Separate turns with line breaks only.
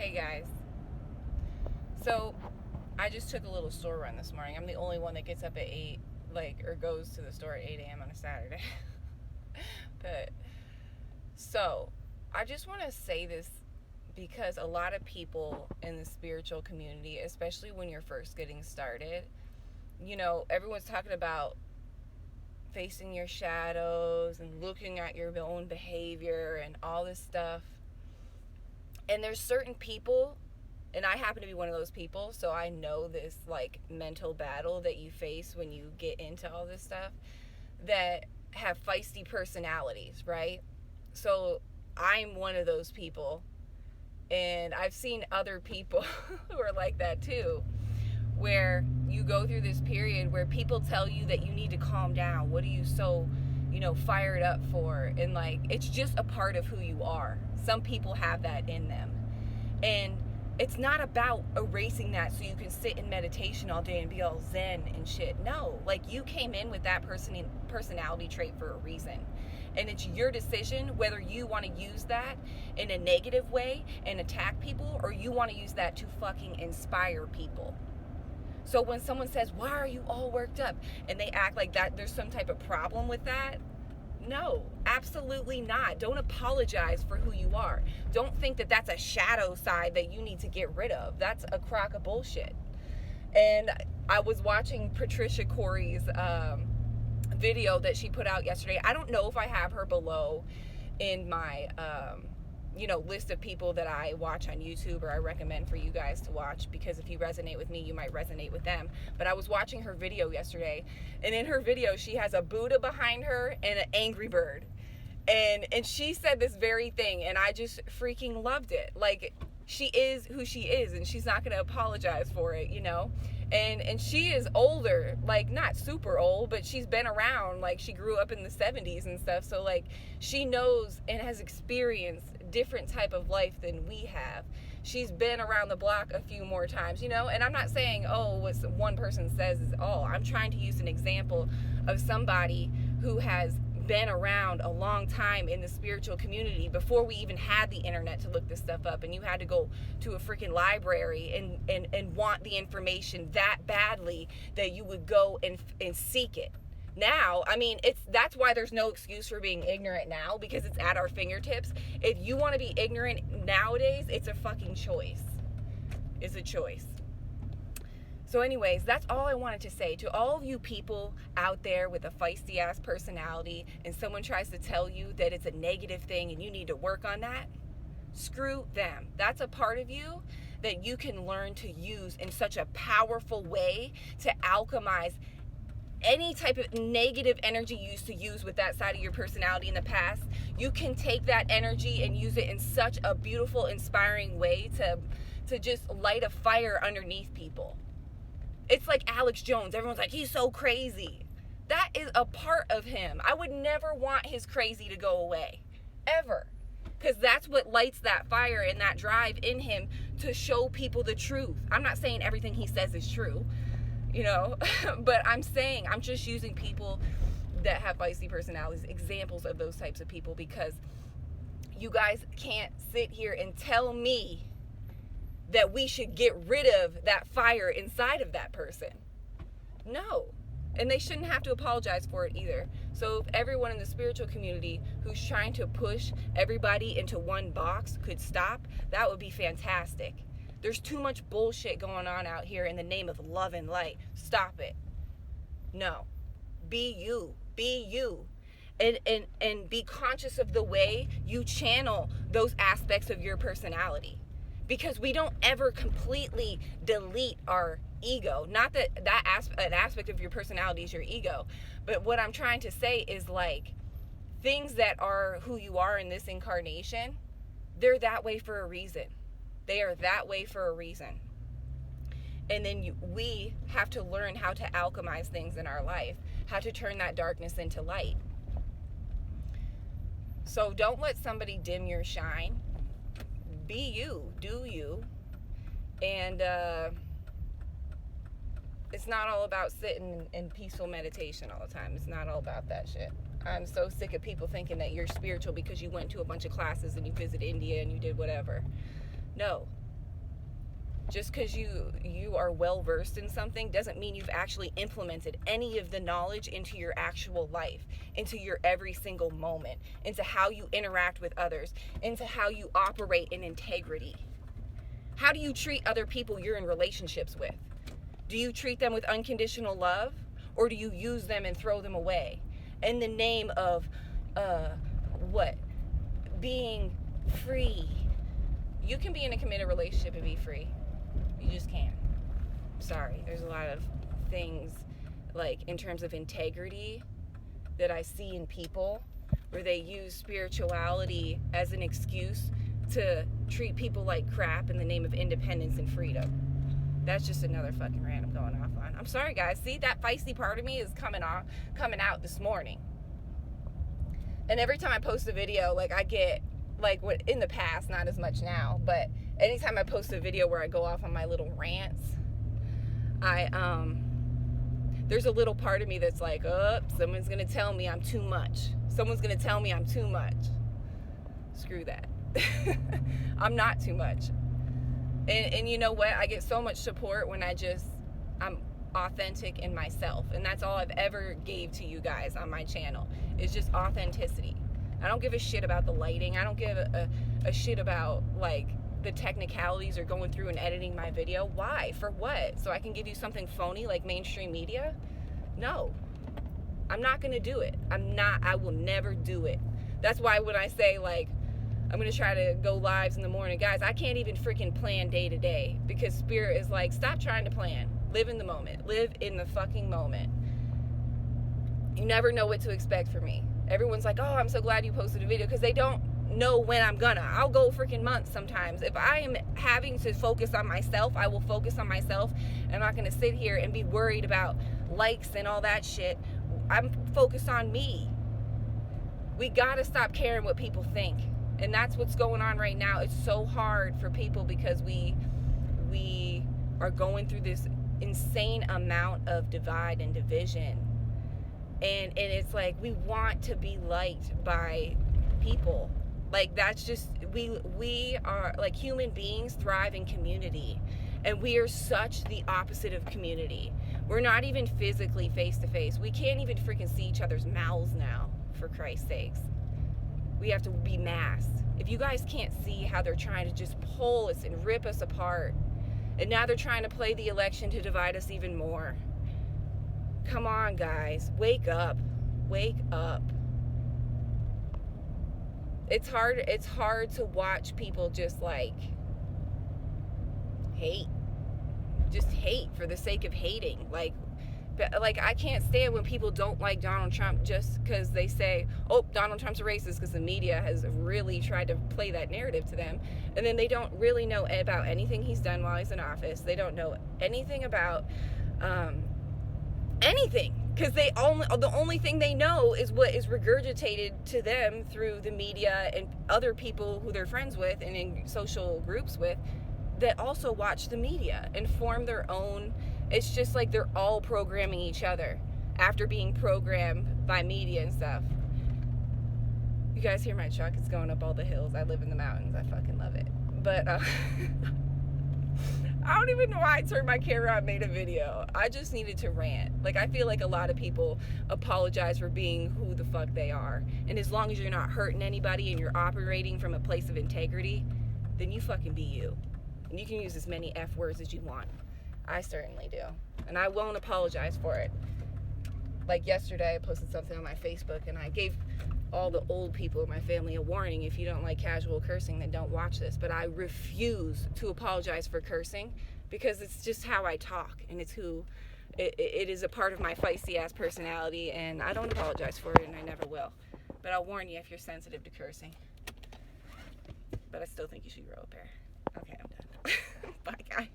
Hey guys. So I just took a little store run this morning. I'm the only one that gets up at 8, or goes to the store at 8 a.m. on a Saturday. So I just want to say this because a lot of people in the spiritual community, especially when you're first getting started, everyone's talking about facing your shadows and looking at your own behavior and all this stuff. And there's certain people, and I happen to be one of those people, so I know this mental battle that you face when you get into all this stuff, that have feisty personalities, right? So I'm one of those people, and I've seen other people who are like that too, where you go through this period where people tell you that you need to calm down. What are you so fired up for? And it's just a part of who you are. Some people have that in them, and it's not about erasing that so you can sit in meditation all day and be all zen and shit. No, you came in with that personality trait for a reason, and it's your decision whether you want to use that in a negative way and attack people, or you want to use that to fucking inspire people. So when someone says, why are you all worked up? And they act like that there's some type of problem with that. No, absolutely not. Don't apologize for who you are. Don't think that that's a shadow side that you need to get rid of. That's a crock of bullshit. And I was watching Patricia Corey's video that she put out yesterday. I don't know if I have her below in my list of people that I watch on YouTube or I recommend for you guys to watch, because if you resonate with me, you might resonate with them. But I was watching her video yesterday, and in her video, she has a Buddha behind her and an angry bird. And she said this very thing, and I just freaking loved it. She is who she is, and she's not going to apologize for it, And she is older, not super old, but she's been around. She grew up in the 70s and stuff. So, she knows and has experienced different type of life than we have. She's been around the block a few more times, And I'm not saying, what one person says is all. I'm trying to use an example of somebody who has been around a long time in the spiritual community before we even had the internet to look this stuff up, and you had to go to a freaking library and want the information that badly that you would go and seek it. Now, that's why there's no excuse for being ignorant now, because it's at our fingertips. If you want to be ignorant nowadays, it's a fucking choice. It's a choice. So anyways, that's all I wanted to say. To all of you people out there with a feisty ass personality, and someone tries to tell you that it's a negative thing and you need to work on that, screw them. That's a part of you that you can learn to use in such a powerful way to alchemize any type of negative energy you used to use with that side of your personality in the past. You can take that energy and use it in such a beautiful, inspiring way to just light a fire underneath people. It's like Alex Jones. Everyone's like, he's so crazy. That is a part of him. I would never want his crazy to go away. Ever. Because that's what lights that fire and that drive in him to show people the truth. I'm not saying everything he says is true, but I'm just using people that have feisty personalities, examples of those types of people, because you guys can't sit here and tell me that we should get rid of that fire inside of that person. No. And they shouldn't have to apologize for it either. So if everyone in the spiritual community who's trying to push everybody into one box could stop, that would be fantastic. There's too much bullshit going on out here in the name of love and light. Stop it. No. Be you. Be you. And be conscious of the way you channel those aspects of your personality. Because we don't ever completely delete our ego. Not that an aspect of your personality is your ego. But what I'm trying to say is things that are who you are in this incarnation, they're that way for a reason. They are that way for a reason. And then we have to learn how to alchemize things in our life. How to turn that darkness into light. So don't let somebody dim your shine. Be you, do you, and it's not all about sitting in peaceful meditation all the time. It's not all about that shit. I'm so sick of people thinking that you're spiritual because you went to a bunch of classes and you visited India and you did whatever. No, Just because you are well versed in something doesn't mean you've actually implemented any of the knowledge into your actual life, into your every single moment, into how you interact with others, into how you operate in integrity. How do you treat other people you're in relationships with? Do you treat them with unconditional love, or do you use them and throw them away in the name of what? Being free. You can be in a committed relationship and be free. You just can't. Sorry. There's a lot of things, like in terms of integrity, that I see in people where they use spirituality as an excuse to treat people like crap in the name of independence and freedom. That's just another fucking rant I'm going off on. I'm sorry, guys. See, that feisty part of me is coming out this morning. And every time I post a video, like, I get, like, what in the past, not as much now, but anytime I post a video where I go off on my little rants, there's a little part of me that's like, oh, someone's gonna tell me I'm too much. Someone's gonna tell me I'm too much. Screw that. I'm not too much. And you know what? I get so much support when I'm authentic in myself. And that's all I've ever gave to you guys on my channel. It's just authenticity. I don't give a shit about the lighting. I don't give a shit about, like, the technicalities or going through and editing my video. Why? For what? So I can give you something phony like mainstream media? No. I'm not going to do it. I will never do it. That's why when I say, like, I'm going to try to go lives in the morning, guys, I can't even freaking plan day to day, because Spirit is like, stop trying to plan. Live in the moment. Live in the fucking moment. You never know what to expect from me. Everyone's like, oh, I'm so glad you posted a video, because they don't know when I'm gonna. I'll go freaking months sometimes. If I am having to focus on myself, I will focus on myself. I'm not gonna sit here and be worried about likes and all that shit. I'm focused on me. We gotta stop caring what people think. And that's what's going on right now. It's so hard for people because we are going through this insane amount of divide and division. And it's like, we want to be liked by people. Like, that's just, we are, like, human beings thrive in community. And we are such the opposite of community. We're not even physically face to face. We can't even freaking see each other's mouths now, for Christ's sakes. We have to be masked. If you guys can't see how they're trying to just pull us and rip us apart, and now they're trying to play the election to divide us even more. Come on, guys. Wake up. Wake up. It's hard to watch people just, like, hate. Just hate for the sake of hating. Like, I can't stand when people don't like Donald Trump just because they say, oh, Donald Trump's a racist, because the media has really tried to play that narrative to them. And then they don't really know about anything he's done while he's in office. They don't know anything about anything, because the only thing they know is what is regurgitated to them through the media and other people who they're friends with and in social groups with that also watch the media and form their own. It's just like they're all programming each other after being programmed by media and stuff. You guys hear my truck? It's going up all the hills. I live in the mountains. I fucking love it. But I don't even know why I turned my camera on and made a video. I just needed to rant. Like, I feel like a lot of people apologize for being who the fuck they are. And as long as you're not hurting anybody and you're operating from a place of integrity, then you fucking be you. And you can use as many F words as you want. I certainly do. And I won't apologize for it. Like yesterday, I posted something on my Facebook and I gave all the old people in my family a warning. If you don't like casual cursing, then don't watch this. But I refuse to apologize for cursing, because it's just how I talk, and it's who it is, a part of my feisty ass personality, and I don't apologize for it, and I never will. But I'll warn you if you're sensitive to cursing. But I still think you should grow a pair. Okay, I'm done. Bye, guys.